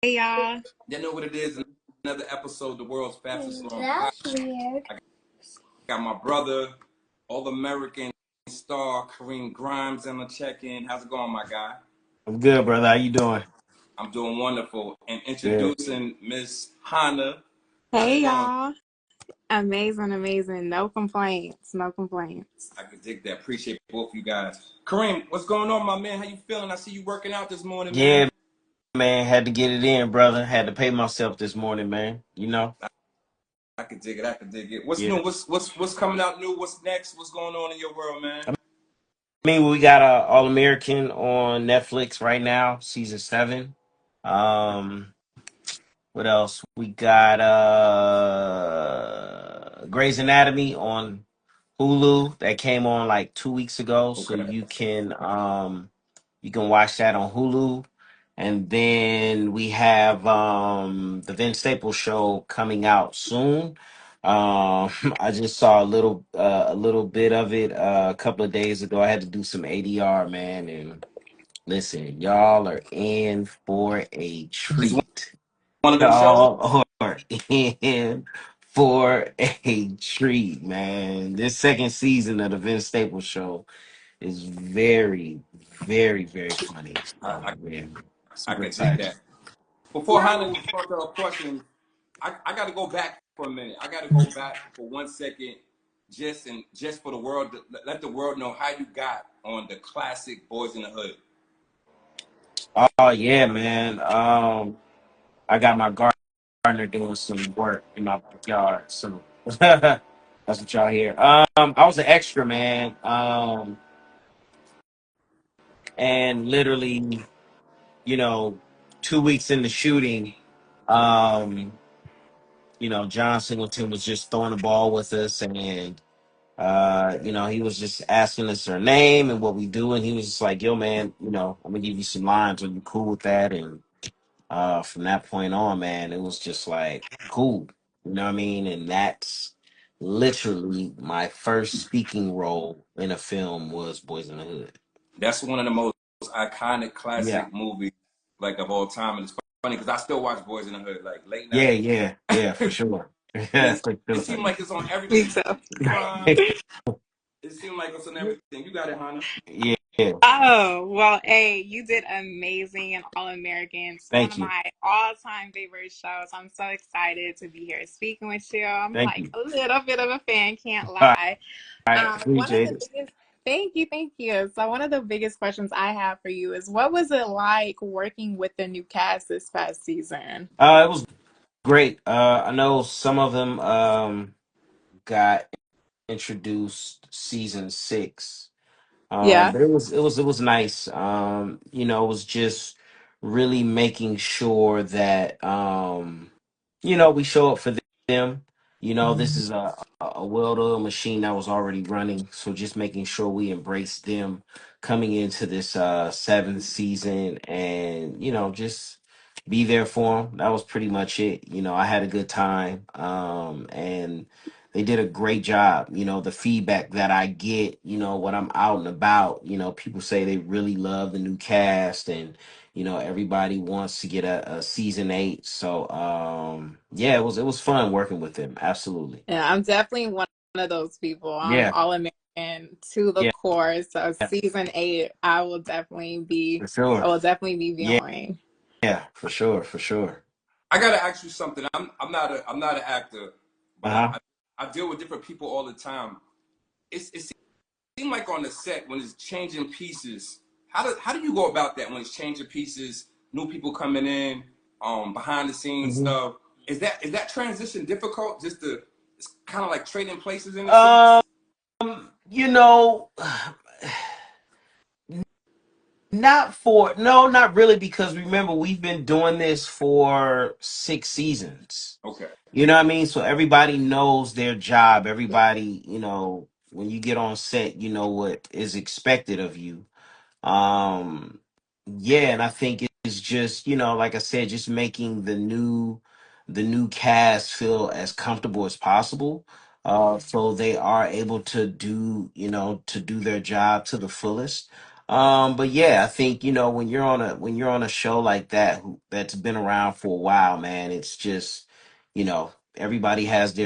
Hey y'all. You know what it is? Another episode, the world's fastest growing podcast. That's weird. I got my brother, All American star Kareem Grimes on the check-in. How's it going, my guy? I'm good, brother. How you doing? I'm doing wonderful. And Good. introducing Miss Hannah. How's Hey it going? y'all. Amazing, amazing. No complaints. No complaints. I could dig that. Appreciate both you guys. Kareem, what's going on, my man? How you feeling? I see you working out this morning, man. Yeah, man. Had to get it in, brother. Had to pay myself this morning, man. You know? I could dig it. I could dig it. What's Yeah. new? What's coming out new? What's next? What's going on in your world, man? I mean, we got All American on Netflix right now, season 7. Um, what else? We got Grey's Anatomy on Hulu that came on like 2 weeks ago. So Okay. you can watch that on Hulu. And then we have the Vince Staples show coming out soon. I just saw a little bit of it a couple of days ago. I had to do some ADR, man, and listen, y'all are in for a It's treat. one of them shows. Y'all are in for a treat, man. This second season of the Vince Staples show is very, very, very funny. So I, yeah, I super could dig excited. that. Before Hannah starts her question, I got to go back for a minute. I got to go back for 1 second, just for the world, let the world know how you got on the classic Boys in the Hood. Oh yeah, man. I got my gardener doing some work in my backyard, so that's what y'all hear. I was an extra, man. And literally, you know, 2 weeks into shooting, um, John Singleton was just throwing the ball with us, and he was just asking us our name and what we do, and he was just like, "Yo, man, I'm gonna give you some lines. Are you cool with that?" And from that point on, man, it was just like cool. You know what I mean? And that's literally my first speaking role in a film was Boys in the Hood. That's one of the most iconic Yeah, classic movies like of all time, and it's funny because I still watch Boys in the Hood like late yeah, night, yeah, yeah, for sure. and Yeah, for it sure. seemed like it's on Me everything. too. Prime. It seemed like it's on everything. You got it, Hannah. Yeah, yeah. Oh, well, hey, you did amazing in All Americans. One Thank of you, my all-time favorite shows. I'm so excited to be here speaking with you. I'm thank like you. a little bit of a fan, can't All lie. right, One of appreciate the it. biggest, thank you. So one of the biggest questions I have for you is what was it like working with the new cast this past season? It was great. I know some of them got introduced season 6. Yeah. But it was nice. It was just really making sure that we show up for them. This is a well-oiled machine that was already running, so just making sure we embrace them coming into this seventh season, and just be there for them. That was pretty much it. I had a good time, and they did a great job. The feedback that I get, when I'm out and about, people say they really love the new cast, and everybody wants to get a season 8. So yeah, it was fun working with them. Absolutely. Yeah, I'm definitely one of those people. I'm Yeah, all American to the yeah, core. So yeah, season 8, for I sure. will definitely be Yeah, viewing. yeah, for sure, for sure. I gotta ask you something. I'm not an actor, but Uh-huh. I deal with different people all the time. It seems like on the set when it's changing pieces. How do you go about that when it's changing pieces? New people coming in, behind the scenes Mhm. stuff. Is that transition difficult? It's kind of like trading places in a Um, sense. you know, not really, because remember, we've been doing this for 6 seasons. Okay. You know what I mean? So everybody knows their job. Everybody, when you get on set, you know what is expected of you. Um, yeah, and I think it's just, like I said, just making the new cast feel as comfortable as possible. So they are able to do their job to the fullest. But yeah, I think when you're on a show like that that's been around for a while, man, it's just everybody has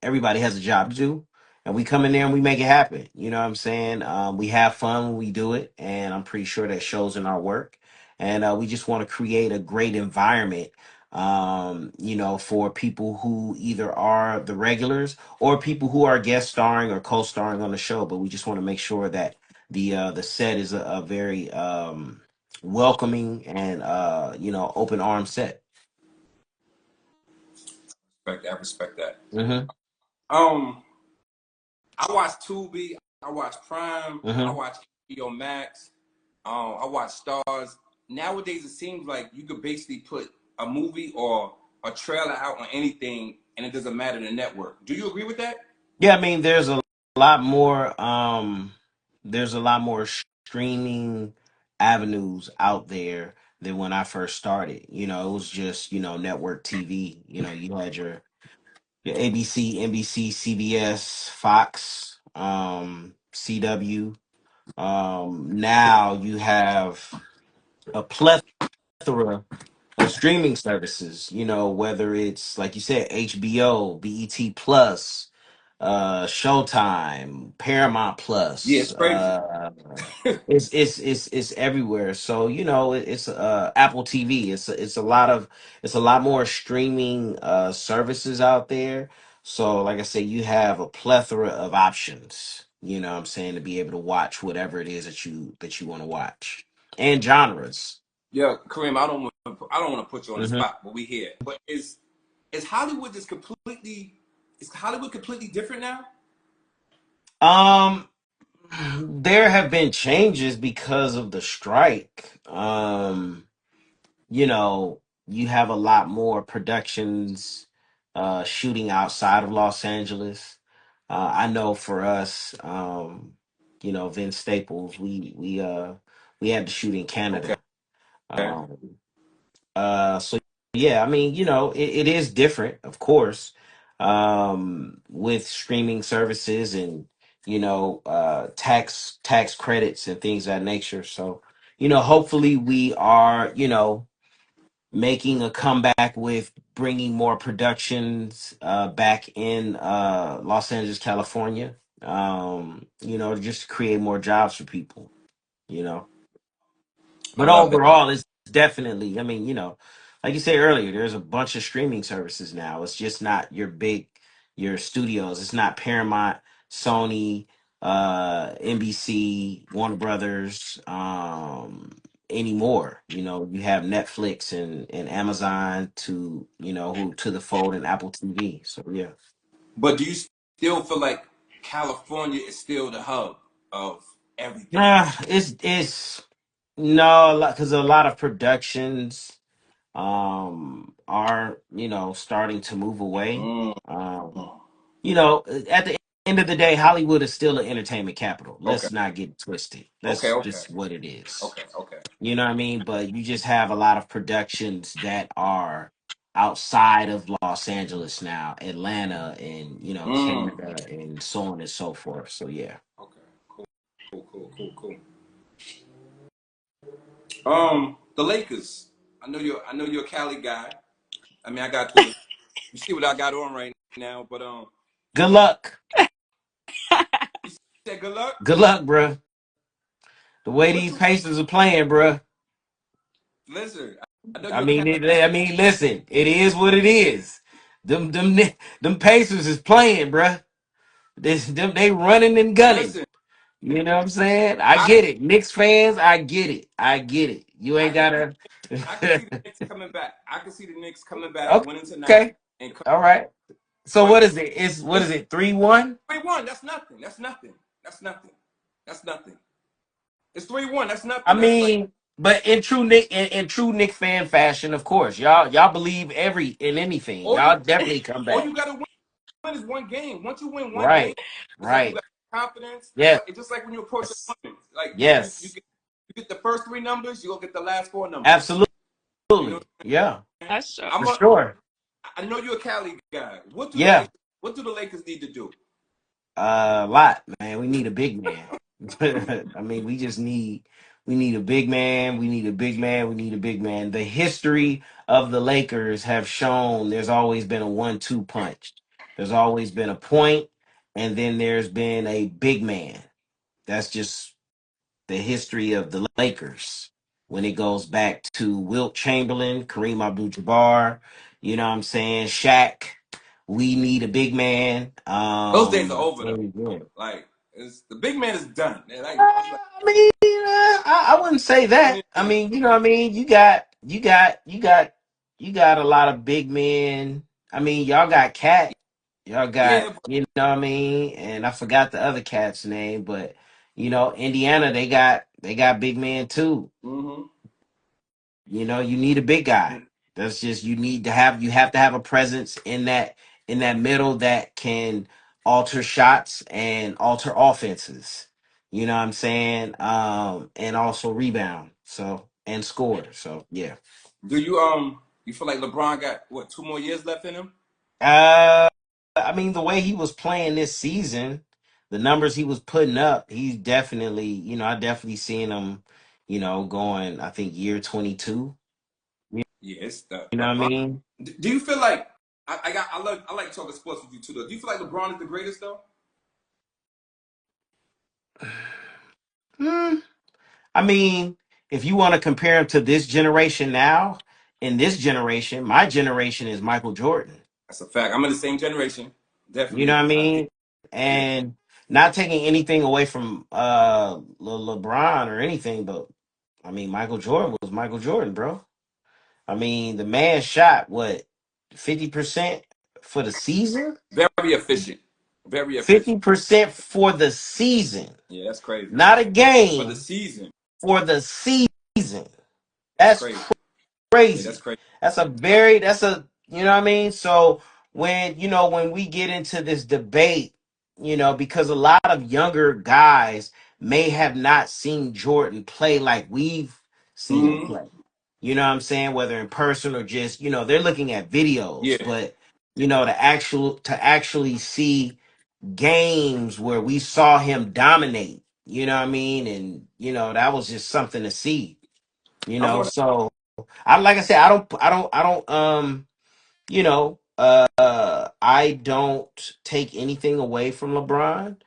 everybody has a job to do, and we come in there and we make it happen. You know what I'm saying? We have fun when we do it, and I'm pretty sure that shows in our work. And we just want to create a great environment, for people who either are the regulars or people who are guest starring or co-starring on the show. But we just want to make sure that the set is a very welcoming and open arm set. Respect that. Respect that. Hmm. Um, I watch Tubi. I watch Prime. I Hmm. watch HBO Max. I watch Stars. Nowadays, it seems like you could basically put a movie or a trailer out on anything, and it doesn't matter the network. Do you agree with that? Yeah, I mean, lot more there's a lot more streaming avenues out there than when I first started. It was just network TV. You had your ABC, NBC, CBS, Fox, CW. Now you have a plethora of streaming services, whether it's like you said, HBO, BET Plus, Showtime, Paramount Yeah, Plus, it's crazy. it's everywhere. So, it's Apple TV. It's a lot more streaming services out there. So, like I said, you have a plethora of options, what I'm saying, to be able to watch whatever it is that you want to watch. And genres. Yeah, Kareem, I don't want to put you on the Hmm. spot, but we here. But is Hollywood just completely is Hollywood completely different now? Um, there have been changes because of the strike. You have a lot more productions shooting outside of Los Angeles. I know for us, Vince Staples, we had to shoot in Okay. Canada. Um, so yeah, I mean, it is different, of course, with streaming services and tax credits and things of that nature. So, hopefully we are, making a comeback with bringing more productions back in Los Angeles, California. Just to create more jobs for people. You know. I But love that. overall, it's definitely, I mean, like you said earlier, there's a bunch of streaming services now. It's just not your studios. It's not Paramount, Sony, NBC, Warner Brothers, anymore. You have Netflix and Amazon who to the fold and Apple TV. So yeah. But do you still feel like California is still the hub of everything? It's no, because a lot of productions are starting to move away. Mm. At the end of the day, Hollywood is still an entertainment capital. Okay. Let's not get it twisted. Okay. That's Okay. just what it is. Okay. Okay. You know what I mean? But you just have a lot of productions that are outside of Los Angeles now, Atlanta and Mm. Canada and so on and so forth. So yeah. Okay. Cool. Cool. Cool. Cool. Cool. The Lakers. I know you're a Cali guy. I mean, I got the. You see what I got on right now, but Good luck. you said good luck. Good luck, bruh. The way What these you Pacers are playing, bruh. listen? I know I you're a mean, Cali I guy. mean, listen, it is what it is. Them Pacers is playing, bruh. They running and gunning. Listen, You know what I'm saying? I I get it. Knicks fans, I get it. I get it. You I ain't can gotta. I can see the Knicks coming back. I can see the Knicks coming back, winning tonight, Okay. and All right. So but what is it? What is listen, it? 3-1? 3-1. That's nothing. That's nothing. That's nothing. That's nothing. It's 3-1. That's I nothing. That's like mean, but in true Nick fan fashion, of course, y'all believe in anything. all you Y'all definitely come all back. you gotta win is one game. Once you win one game, Right. it's like you Right. got confidence. Yes. It's just like when you approach a woman. Like Yes. you get the first three numbers, you go get the last four numbers. Absolutely. You know what Yeah. I'm saying? That's true. I'm For a sure. I know you're a Cali guy. Yeah. What do the Lakers need to do? A lot, man. We need a big man. I mean, we need a big man. We need a big man. We need a big man. The history of the Lakers have shown there's always been a 1-2 punch. There's always been a point, and then there's been a big man. That's just the history of the Lakers when it goes back to Wilt Chamberlain, Kareem Abdul-Jabbar, you know what I'm saying, Shaq. We need a big man. Those days are over though. And, yeah. Like the big man is done. I mean, I wouldn't say that. I Yeah, mean, you know what I mean? You got a lot of big men. I mean, y'all got Cat. Y'all got, yeah. you know what I mean? And I forgot the other cat's name, but you know, Indiana, they got big men too. Mm-hmm. You know, you need a big guy. That's just you have to have a presence in that middle that can alter shots and alter offenses. You know what I'm saying? And also rebound. So and score. So yeah. Do you feel like LeBron got what 2 more years left in him? Uh I mean the way he was playing this season, the numbers he was putting up, he's definitely, you know, I definitely seen him, you know, going I think year 22. You Yeah, it's the know what I LeBron. mean? Do you feel like I like talking sports with you too though? Do you feel like LeBron is the greatest though? Hmm. I mean, if you want to compare him to this generation now, in this generation, my generation is Michael Jordan. That's a fact. I'm in the same generation. You know Definitely. what I I think mean? yeah. And not taking anything away from LeBron or anything, but I mean, Michael Jordan was Michael Jordan, bro. I mean, the man shot what 50% for the season? Very efficient. Very efficient. 50% for the season, Yeah, that's crazy. not a For the game, season. for the season. That's That's crazy. Yeah, that's crazy. crazy. That's a, you know what I mean? So when, you know, when we get into this debate, you know, because a lot of younger guys may have not seen Jordan play like we've seen him Mm-hmm. play. You know what I'm saying? Whether in person or just, you know, they're looking at videos, Yeah. but you know, to actually see games where we saw him dominate, you know what I mean? And, you know, that was just something to see, you I know. want So I like I said, I don't you know, I don't take anything away from LeBron.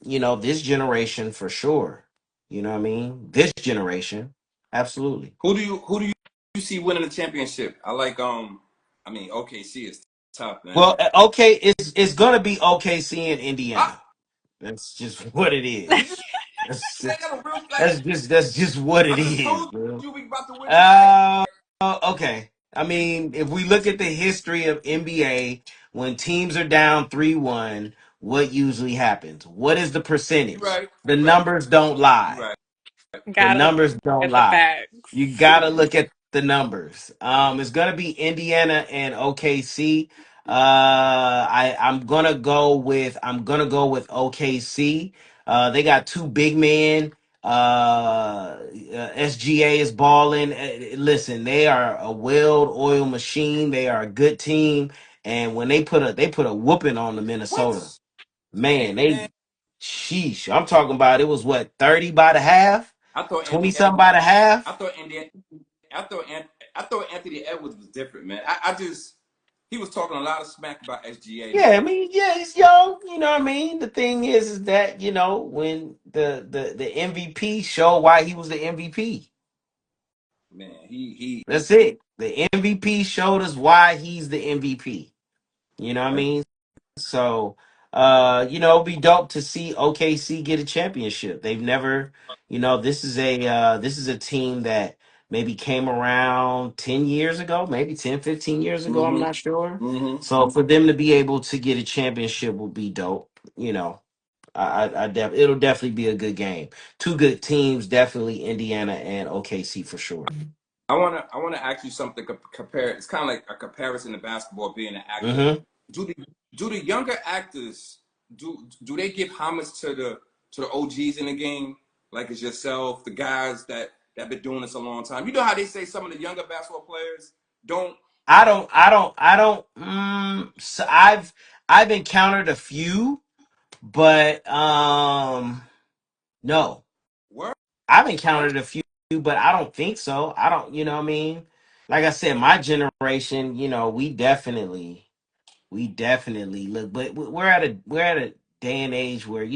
You know, this generation for sure. You know what I mean? This generation. Absolutely. who do you see winning the championship? I like I mean OKC is tough, man. Well, okay, it's gonna be OKC in I, Indiana. That's just what it you just is. That's I just, got a real like that's just what I it just is, told bro. you we about to win tonight. Uh, okay. I mean, if we look at the history of NBA, when teams are down 3-1, what usually happens? What is the You percentage? right. The You right. numbers don't You lie. right. The Gotta look numbers don't at the lie. facts. You gotta look at the numbers. It's gonna be Indiana and OKC. I'm gonna go with OKC. They got two big men. SGA is balling. Listen, they are a well-oiled machine. They are a good team, and when they put a whooping on the Minnesota. What? Man, Man, they sheesh. I'm talking about it was what 30 by the half, I thought 20 Anthony something by the I half. thought Indiana I thought Anthony Edwards was different, man. I just he was talking a lot of smack about SGA, Yeah, I man. mean, yeah, he's young. You know what I mean? The thing is that, you know, when the MVP show why he was the MVP. Man, he That's it. The MVP showed us why he's the MVP. You know what I right. mean? So, you know, it'd be dope to see OKC get a championship. They've never, you know, this is a team that maybe came around 10 years ago, maybe 10, 15 years ago, I'm Mm-hmm. not sure. Mm-hmm. So for them to be able to get a championship would be dope. You know, it'll definitely be a good game. Two good teams, definitely Indiana and OKC for sure. I wanna ask you something. Compare. It's kind of like a comparison to basketball being an actor. Hmm. Do the do the younger actors do they give homage to the OGs in the game, like it's yourself, the guys that been doing this a long time? You know how they say some of the younger basketball players don't. I don't. So I've encountered a few, but No, Word. I've encountered a few, but I don't think so. I don't, you know what I mean? Like I said, my generation, we definitely look, but we're at a day and age where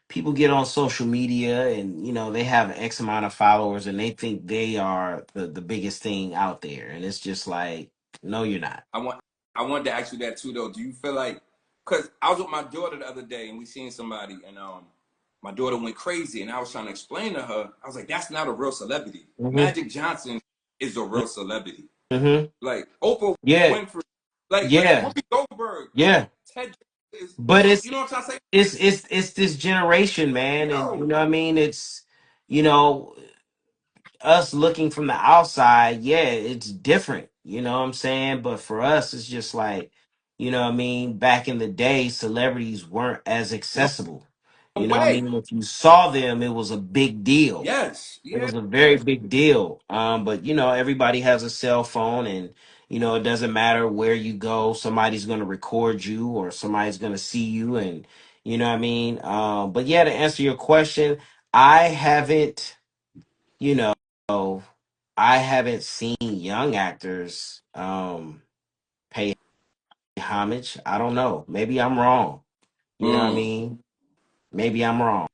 people get on social media and they have X amount of followers and they think they are the biggest thing out there, and it's just like, no, you're not. I want I wanted to ask you that too though. Do you feel like, because I was with my daughter the other day and we seen somebody and my daughter went crazy and I was trying to explain to her, I was like, that's not a real celebrity. Hmm. Magic Johnson is a real celebrity. Hmm. Like Oprah Yeah, Winfrey, like yeah, Whoopi Goldberg, like yeah. Ted is, But you know what I'm trying to say? it's this generation, man, and you Yo, know what I mean. It's you know us looking from the outside, yeah, it's different. You know what I'm saying? But for us, it's just like, what I mean, back in the day, celebrities weren't as no accessible. You know what I way. mean? If you saw them, it was a big deal. Yes, It yeah. was a very big deal. But everybody has a cell phone, and it doesn't matter where you go, somebody's gonna record you or somebody's gonna see you, and you know what I mean? But yeah, to answer your question, I haven't, you know, I haven't seen young actors pay homage. I don't know. Maybe I'm wrong. You know what I Mm. mean? Maybe I'm wrong.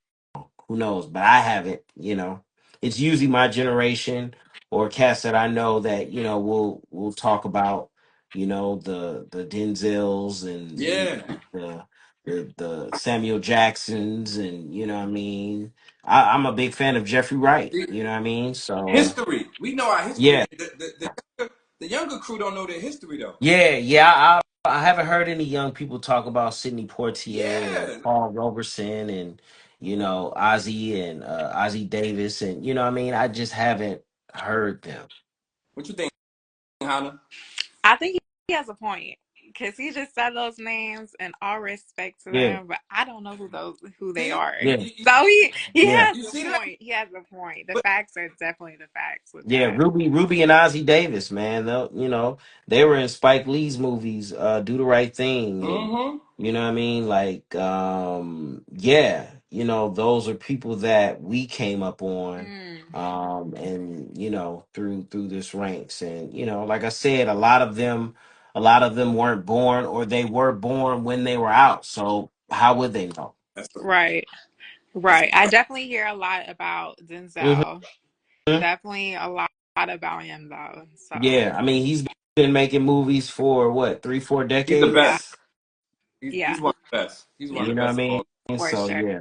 Who knows? But I haven't. It's usually my generation or cast that I know that, we'll talk about, the Denzels and Yeah. the Samuel Jacksons, and you know what I mean? I'm a big fan of Jeffrey Wright, See, you know what I mean? So history. We know our history. yeah. The younger crew don't know their history though. Yeah, yeah. I haven't heard any young people talk about Sidney Poitier and Yeah. Paul Robeson and Ozzy and Ozzy Davis, and you know what I mean. I just haven't heard them. What you think, Hannah? I think he has a point because he just said those names and all respect to Yeah, them, but I don't know who they See, are. yeah, So he yeah, has you a see that? point. He has a point. The But facts are definitely the facts with yeah. that. Ruby and Ozzy Davis, man. They were in Spike Lee's movies, Do the Right Thing, and mm-hmm. you know what I mean. Like, yeah, those are people that we came up on, Mm, and through this ranks, and like I said, a lot of them weren't born, or they were born when they were out. So how would they know? That's the right, that's right. I definitely hear a lot about Denzel. Mhm. Definitely a lot about him though. So Yeah, I mean, he's been making movies for what, 3, 4 he's the yeah, decades. best. He's yeah, one of the best. He's one yeah, of You the know what I best of mean? all. for So sure. yeah,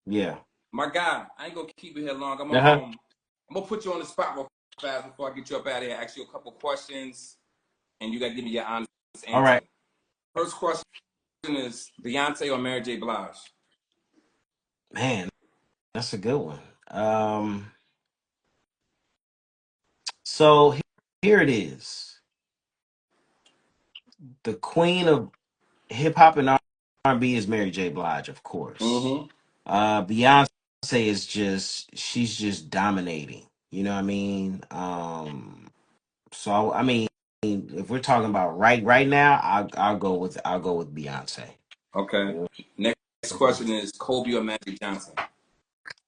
yeah. My guy, I ain't gonna keep it here long. Uh-huh. I'm gonna put you on the spot real fast before I get you up out of here. Ask you a couple questions, and you gotta give me your honest All answer. right, First question is Beyonce or Mary J. Blige? man, that's a good one. Um, so here it is. The queen of hip hop and R&B is Mary J. Blige, of course. Mm-hmm. Beyonce she's just dominating. You know what I mean? So I mean, if we're talking about right now, I'll go with Beyonce. Okay. Next question is Kobe or Magic Johnson?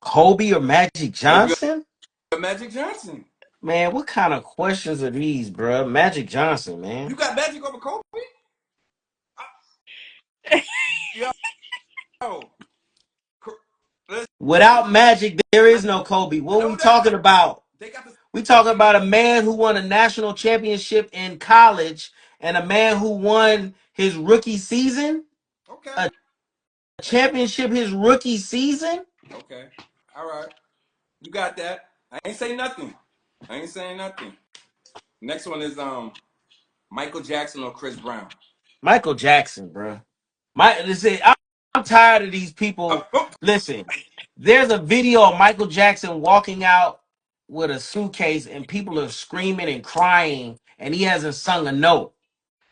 Kobe or Magic Kobe Johnson? or Magic Johnson? Man, what kind of questions are these, bruh? Magic Johnson, man. You got Magic over Kobe? I, yo, listen. Without Magic, there I is no Kobe. What are know we that. talking about? They got the We talking about a man who won a national championship in college and a man who won his rookie season, okay. a championship his rookie season. Okay. All right. You got that. I ain't saying nothing. I ain't saying nothing. Next one is Michael Jackson or Chris Brown. Michael Jackson, bruh. Listen, I'm tired of these people. Oh, Listen, there's a video of Michael Jackson walking out with a suitcase and people are screaming and crying and he hasn't sung a note.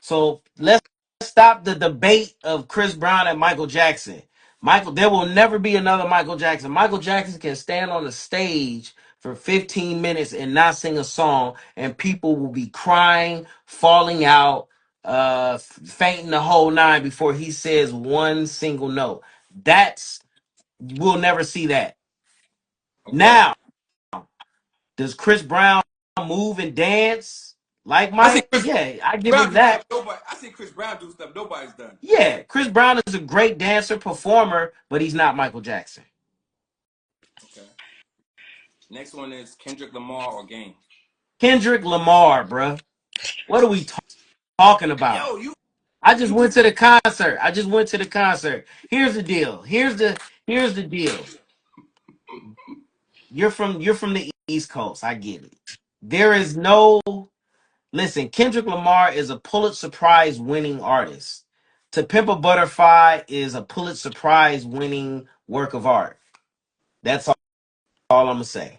So let's stop the debate of Chris Brown and Michael Jackson. There will never be another Michael Jackson. Michael Jackson can stand on the stage for 15 minutes and not sing a song, and people will be crying, falling out, fainting the whole nine before he says one single note. We'll never see that. Okay. Now, does Chris Brown move and dance like I see Mike? Chris Yeah, I give Brown him do stuff that. nobody. I see Chris Brown do stuff nobody's done. Yeah, Chris Brown is a great dancer, performer, but he's not Michael Jackson. Okay. Next one is Kendrick Lamar or Game. Kendrick Lamar, bruh. What are we talking about? Yo, you I just you went keep to the concert. I just went to the concert. Here's the deal. Here's the deal. You're from the East Coast. I get it. There is no listen. Kendrick Lamar is a Pulitzer Prize winning artist. To Pimp a Butterfly is a Pulitzer Prize winning work of art. That's all I'm gonna say.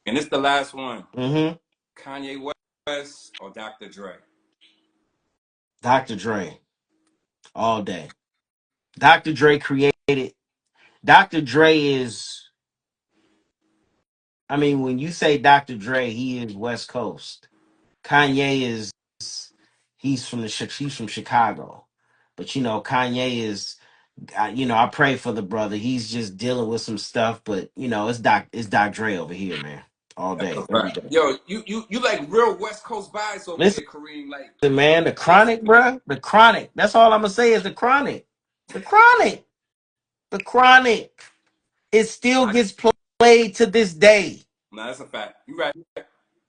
and it's the last one. Mm-hmm. Kanye West or Dr. Dre. Dr. Dre all day. Dr. Dre created. Dr. Dre is. I mean, when you say Dr. Dre, he is West Coast. Kanye is. He's from Chicago, but Kanye is. I pray for the brother. He's just dealing with some stuff, but it's Doc Dre over here, man, all That's a day, every fact. day. Yo, you like real West Coast vibes over Listen, there, Kareem. Like man, the it's Chronic, bruh, the Chronic. That's all I'm gonna say is the Chronic, the Chronic, the Chronic. It still I gets played to this day. no, that's a fact. You right.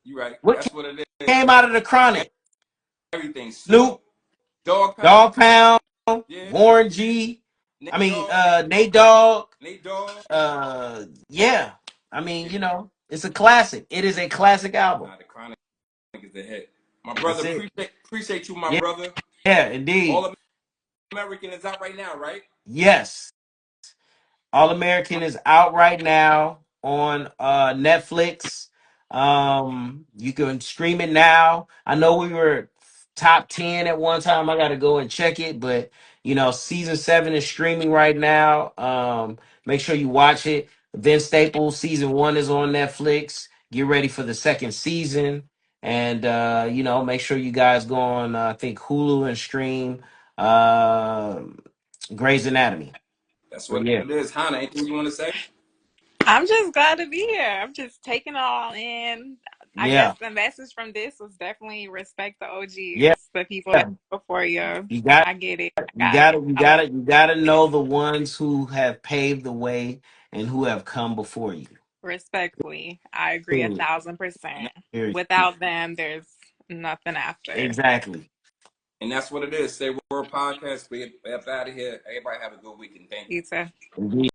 You right. What That's what it is. came out of the Chronic? Everything. Snoop, Snoop, Dog Pound, Dog Pound, yeah, Warren G. I Nate mean, Dogg, Nate Dogg. Nate Dogg. Yeah. I Yeah. mean, it's a classic. It is a classic album. Nah, the Chronic is the hit. My brother, That's it. appreciate you, my Yeah, brother. yeah, indeed. All American is out right now, right? Yes. All American is out right now on Netflix. You can stream it now. I know we were top 10 at one time. I got to go and check it, but season 7 is streaming right now. Make sure you watch it. Vince Staples season 1 is on Netflix. Get ready for the second season. And make sure you guys go on I think Hulu and stream uh, Grey's Anatomy. That's But what yeah. it is. Hannah, anything you want to say? I'm just glad to be here. I'm just taking it all in. I guess Yeah, the message from this was definitely respect the yeah. OGs, the people that before you. You got, I get it. you Got got it. to, you I got love to, you got to know the ones who have paved the way and who have come before you. respectfully. I agree a Period. thousand And, percent. Period. Without them, there's nothing after. Exactly. and that's what it is. Say Word Podcast. We up out of here. Everybody have a good weekend. Thank you. You too. Indeed.